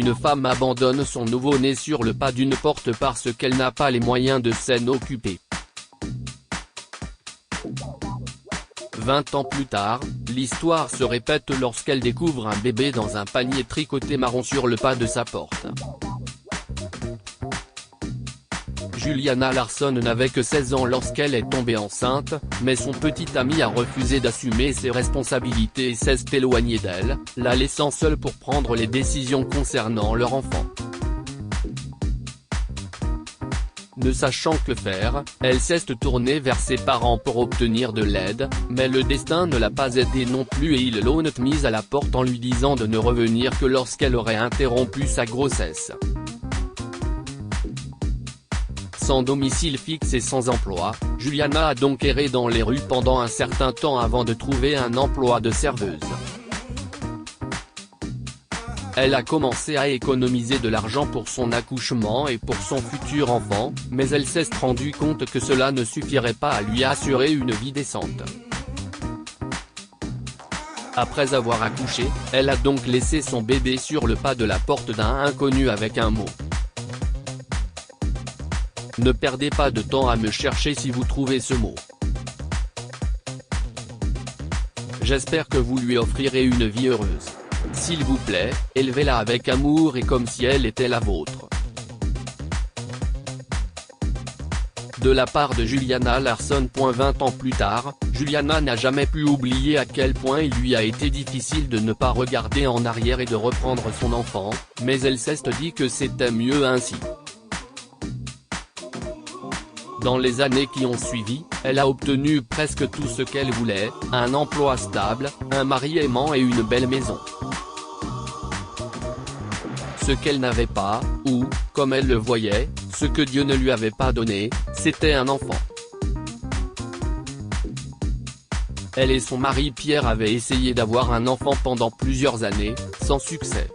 Une femme abandonne son nouveau-né sur le pas d'une porte parce qu'elle n'a pas les moyens de s'en occuper. 20 ans plus tard, l'histoire se répète lorsqu'elle découvre un bébé dans un panier tricoté marron sur le pas de sa porte. Juliana Larsson n'avait que 16 ans lorsqu'elle est tombée enceinte, mais son petit ami a refusé d'assumer ses responsabilités et s'est éloigné d'elle, la laissant seule pour prendre les décisions concernant leur enfant. Ne sachant que faire, elle s'est tournée vers ses parents pour obtenir de l'aide, mais le destin ne l'a pas aidée non plus et ils l'ont mise à la porte en lui disant de ne revenir que lorsqu'elle aurait interrompu sa grossesse. Sans domicile fixe et sans emploi, Juliana a donc erré dans les rues pendant un certain temps avant de trouver un emploi de serveuse. Elle a commencé à économiser de l'argent pour son accouchement et pour son futur enfant, mais elle s'est rendue compte que cela ne suffirait pas à lui assurer une vie décente. Après avoir accouché, elle a donc laissé son bébé sur le pas de la porte d'un inconnu avec un mot. Ne perdez pas de temps à me chercher si vous trouvez ce mot. J'espère que vous lui offrirez une vie heureuse. S'il vous plaît, élevez-la avec amour et comme si elle était la vôtre. De la part de Juliana Larsson. 20 ans plus tard, Juliana n'a jamais pu oublier à quel point il lui a été difficile de ne pas regarder en arrière et de reprendre son enfant, mais elle s'est dit que c'était mieux ainsi. Dans les années qui ont suivi, elle a obtenu presque tout ce qu'elle voulait, un emploi stable, un mari aimant et une belle maison. Ce qu'elle n'avait pas, ou, comme elle le voyait, ce que Dieu ne lui avait pas donné, c'était un enfant. Elle et son mari Pierre avaient essayé d'avoir un enfant pendant plusieurs années, sans succès.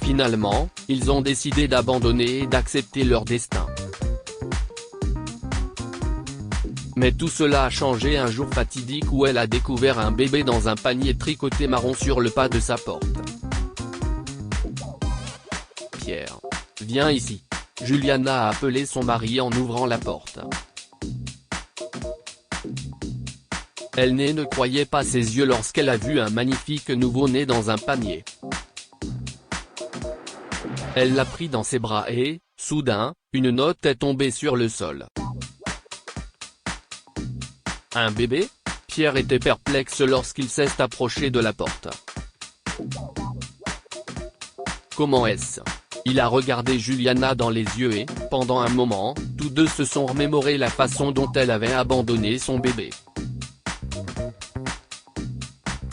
Finalement, ils ont décidé d'abandonner et d'accepter leur destin. Mais tout cela a changé un jour fatidique où elle a découvert un bébé dans un panier tricoté marron sur le pas de sa porte. Pierre, viens ici. Juliana a appelé son mari en ouvrant la porte. Elle ne croyait pas ses yeux lorsqu'elle a vu un magnifique nouveau-né dans un panier. Elle l'a pris dans ses bras et, soudain, une note est tombée sur le sol. Un bébé ? Pierre était perplexe lorsqu'il s'est approché de la porte. Comment est-ce ? Il a regardé Juliana dans les yeux et, pendant un moment, tous deux se sont remémorés la façon dont elle avait abandonné son bébé.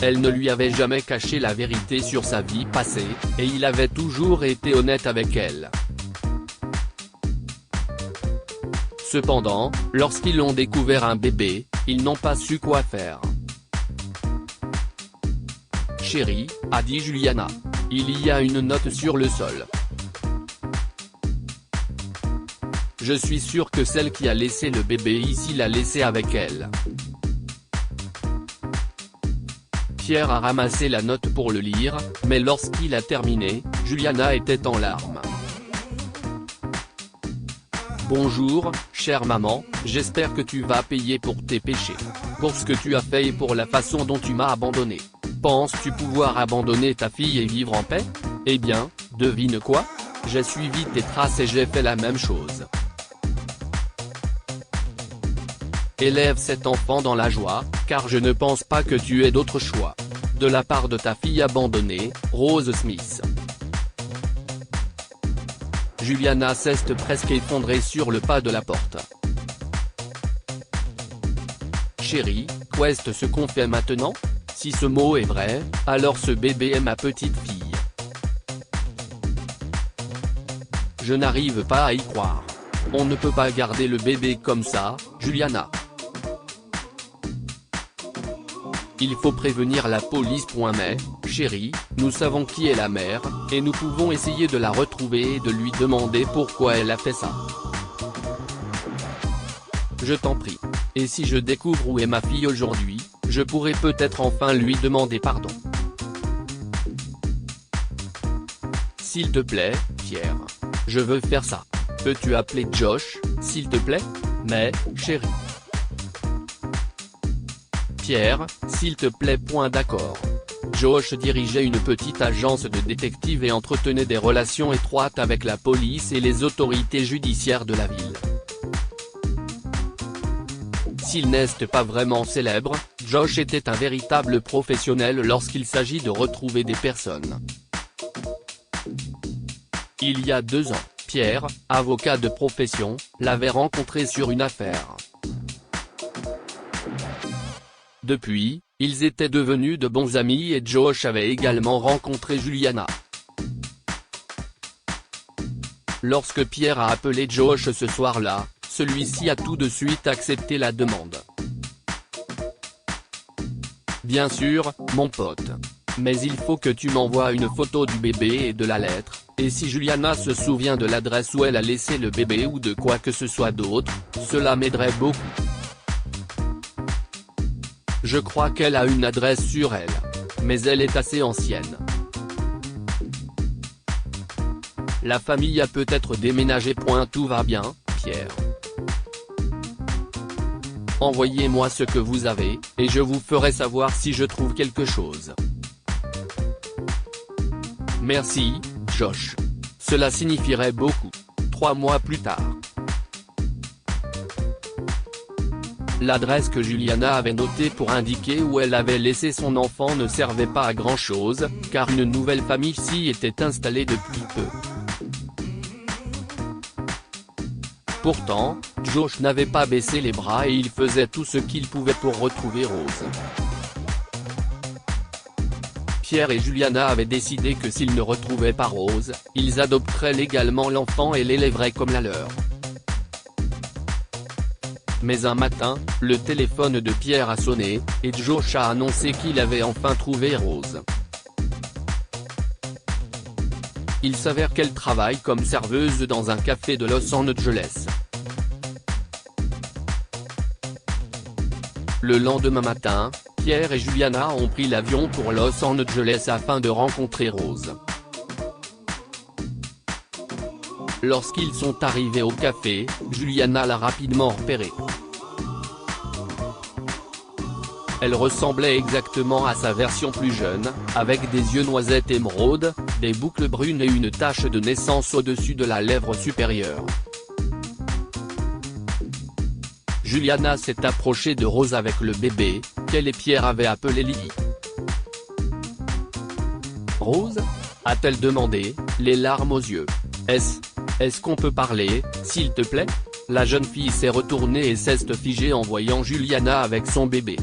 Elle ne lui avait jamais caché la vérité sur sa vie passée, et il avait toujours été honnête avec elle. Cependant, lorsqu'ils ont découvert un bébé, ils n'ont pas su quoi faire. « Chérie », a dit Juliana. « Il y a une note sur le sol. Je suis sûre que celle qui a laissé le bébé ici l'a laissé avec elle. » Pierre a ramassé la note pour le lire, mais lorsqu'il a terminé, Juliana était en larmes. « Bonjour, chère maman, j'espère que tu vas payer pour tes péchés. Pour ce que tu as fait et pour la façon dont tu m'as abandonné. Penses-tu pouvoir abandonner ta fille et vivre en paix ? Eh bien, devine quoi ? J'ai suivi tes traces et j'ai fait la même chose. Élève cet enfant dans la joie, car je ne pense pas que tu aies d'autre choix. De la part de ta fille abandonnée, Rose Smith. » Juliana s'est presque effondrée sur le pas de la porte. « Chérie, qu'est-ce ce qu'on fait maintenant ? Si ce mot est vrai, alors ce bébé est ma petite fille. Je n'arrive pas à y croire. On ne peut pas garder le bébé comme ça, Juliana. Il faut prévenir la police. Mais, chérie, nous savons qui est la mère, et nous pouvons essayer de la retrouver et de lui demander pourquoi elle a fait ça. Je t'en prie. Et si je découvre où est ma fille aujourd'hui, je pourrai peut-être enfin lui demander pardon. S'il te plaît, Pierre. Je veux faire ça. Peux-tu appeler Josh, s'il te plaît? Mais, chérie. Pierre, s'il te plaît. D'accord. Josh dirigeait une petite agence de détectives et entretenait des relations étroites avec la police et les autorités judiciaires de la ville. S'il n'est pas vraiment célèbre, Josh était un véritable professionnel lorsqu'il s'agit de retrouver des personnes. Il y a 2 ans, Pierre, avocat de profession, l'avait rencontré sur une affaire. Depuis, ils étaient devenus de bons amis et Josh avait également rencontré Juliana. Lorsque Pierre a appelé Josh ce soir-là, celui-ci a tout de suite accepté la demande. Bien sûr, mon pote. Mais il faut que tu m'envoies une photo du bébé et de la lettre, et si Juliana se souvient de l'adresse où elle a laissé le bébé ou de quoi que ce soit d'autre, cela m'aiderait beaucoup. Je crois qu'elle a une adresse sur elle. Mais elle est assez ancienne. La famille a peut-être déménagé. Tout va bien, Pierre. Envoyez-moi ce que vous avez, et je vous ferai savoir si je trouve quelque chose. Merci, Josh. Cela signifierait beaucoup. 3 mois plus tard. L'adresse que Juliana avait notée pour indiquer où elle avait laissé son enfant ne servait pas à grand-chose, car une nouvelle famille s'y était installée depuis peu. Pourtant, Josh n'avait pas baissé les bras et il faisait tout ce qu'il pouvait pour retrouver Rose. Pierre et Juliana avaient décidé que s'ils ne retrouvaient pas Rose, ils adopteraient légalement l'enfant et l'élèveraient comme la leur. Mais un matin, le téléphone de Pierre a sonné, et Josh a annoncé qu'il avait enfin trouvé Rose. Il s'avère qu'elle travaille comme serveuse dans un café de Los Angeles. Le lendemain matin, Pierre et Juliana ont pris l'avion pour Los Angeles afin de rencontrer Rose. Lorsqu'ils sont arrivés au café, Juliana l'a rapidement repéré. Elle ressemblait exactement à sa version plus jeune, avec des yeux noisettes émeraude, des boucles brunes et une tache de naissance au-dessus de la lèvre supérieure. Juliana s'est approchée de Rose avec le bébé, qu'elle et Pierre avaient appelé Lily. Rose ? a-t-elle demandé, les larmes aux yeux. Est-ce qu'on peut parler, s'il te plaît ? La jeune fille s'est retournée et s'est figée en voyant Juliana avec son bébé.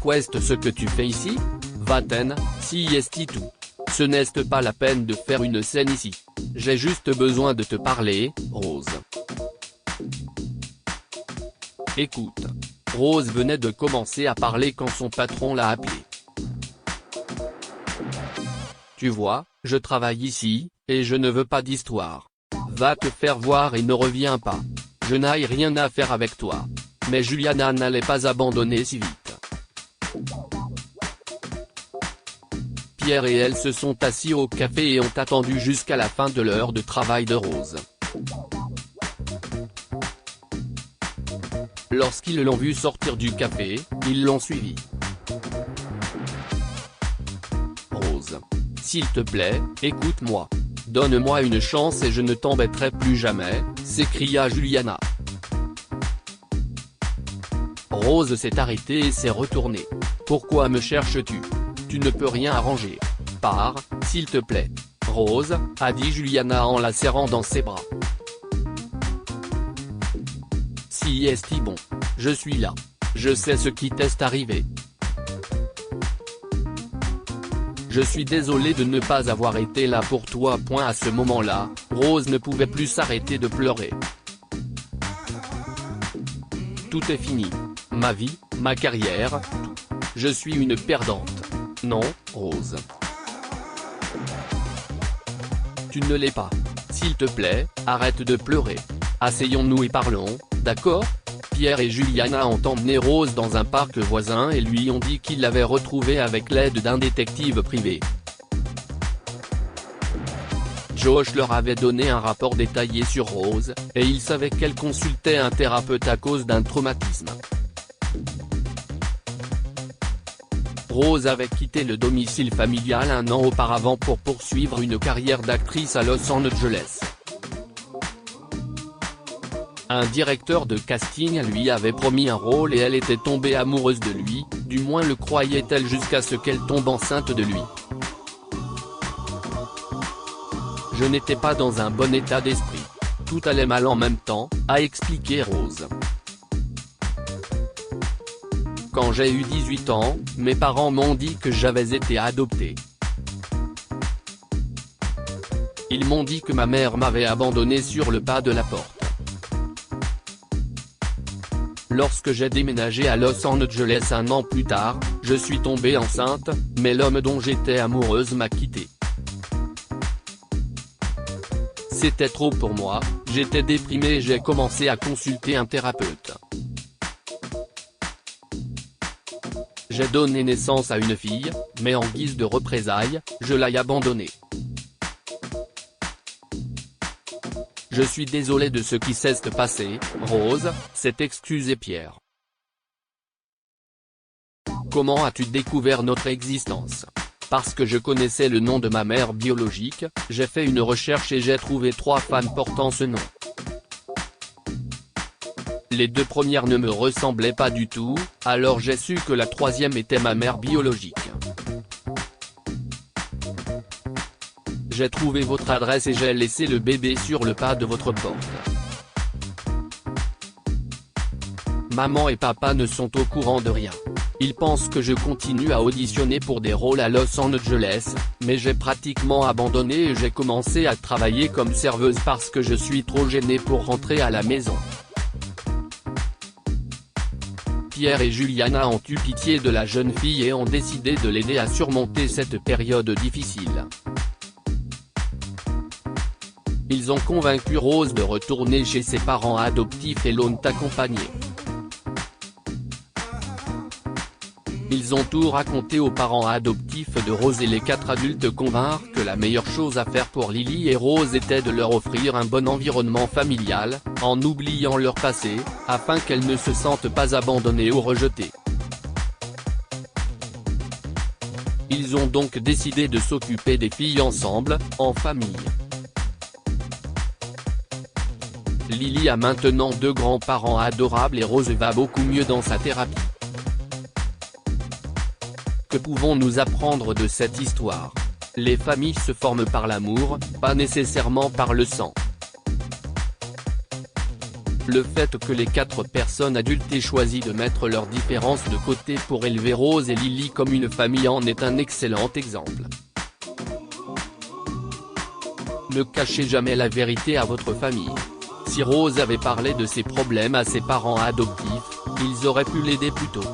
Qu'est-ce ce que tu fais ici ? Va-t'en, si est tout. Ce n'est pas la peine de faire une scène ici. J'ai juste besoin de te parler, Rose. Écoute. Rose venait de commencer à parler quand son patron l'a appelée. Tu vois, je travaille ici, et je ne veux pas d'histoire. Va te faire voir et ne reviens pas. Je n'ai rien à faire avec toi. Mais Juliana n'allait pas abandonner si vite. Pierre et elle se sont assis au café et ont attendu jusqu'à la fin de l'heure de travail de Rose. Lorsqu'ils l'ont vue sortir du café, ils l'ont suivie. Rose. S'il te plaît, écoute-moi. Donne-moi une chance et je ne t'embêterai plus jamais, s'écria Juliana. Rose s'est arrêtée et s'est retournée. Pourquoi me cherches-tu ? Tu ne peux rien arranger. Pars, s'il te plaît. Rose, a dit Juliana en la serrant dans ses bras. Si est bon. Je suis là. Je sais ce qui t'est arrivé. Je suis désolé de ne pas avoir été là pour toi. À ce moment-là, Rose ne pouvait plus s'arrêter de pleurer. Tout est fini. Ma vie, ma carrière, tout. Je suis une perdante. Non, Rose. Tu ne l'es pas. S'il te plaît, arrête de pleurer. Asseyons-nous et parlons, d'accord ? Pierre et Juliana ont emmené Rose dans un parc voisin et lui ont dit qu'ils l'avaient retrouvée avec l'aide d'un détective privé. Josh leur avait donné un rapport détaillé sur Rose, et ils savaient qu'elle consultait un thérapeute à cause d'un traumatisme. Rose avait quitté le domicile familial un an auparavant pour poursuivre une carrière d'actrice à Los Angeles. Un directeur de casting lui avait promis un rôle et elle était tombée amoureuse de lui, du moins le croyait-elle jusqu'à ce qu'elle tombe enceinte de lui. Je n'étais pas dans un bon état d'esprit. Tout allait mal en même temps, a expliqué Rose. Quand j'ai eu 18 ans, mes parents m'ont dit que j'avais été adopté. Ils m'ont dit que ma mère m'avait abandonné sur le pas de la porte. Lorsque j'ai déménagé à Los Angeles un an plus tard, je suis tombée enceinte, mais l'homme dont j'étais amoureuse m'a quittée. C'était trop pour moi, j'étais déprimée et j'ai commencé à consulter un thérapeute. J'ai donné naissance à une fille, mais en guise de représailles, je l'ai abandonnée. Je suis désolé de ce qui s'est passé, Rose, s'est excusé Pierre. Comment as-tu découvert notre existence? Parce que je connaissais le nom de ma mère biologique, j'ai fait une recherche et j'ai trouvé 3 femmes portant ce nom. Les 2 premières ne me ressemblaient pas du tout, alors j'ai su que la 3e était ma mère biologique. J'ai trouvé votre adresse et j'ai laissé le bébé sur le pas de votre porte. Maman et papa ne sont au courant de rien. Ils pensent que je continue à auditionner pour des rôles à Los Angeles, mais j'ai pratiquement abandonné et j'ai commencé à travailler comme serveuse parce que je suis trop gênée pour rentrer à la maison. Pierre et Juliana ont eu pitié de la jeune fille et ont décidé de l'aider à surmonter cette période difficile. Ils ont convaincu Rose de retourner chez ses parents adoptifs et l'ont accompagnée. Ils ont tout raconté aux parents adoptifs de Rose et les 4 adultes convinrent que la meilleure chose à faire pour Lily et Rose était de leur offrir un bon environnement familial, en oubliant leur passé, afin qu'elles ne se sentent pas abandonnées ou rejetées. Ils ont donc décidé de s'occuper des filles ensemble, en famille. Lily a maintenant 2 grands-parents adorables et Rose va beaucoup mieux dans sa thérapie. Que pouvons-nous apprendre de cette histoire? Les familles se forment par l'amour, pas nécessairement par le sang. Le fait que les 4 personnes adultes aient choisi de mettre leurs différences de côté pour élever Rose et Lily comme une famille en est un excellent exemple. Ne cachez jamais la vérité à votre famille. Si Rose avait parlé de ses problèmes à ses parents adoptifs, ils auraient pu l'aider plus tôt.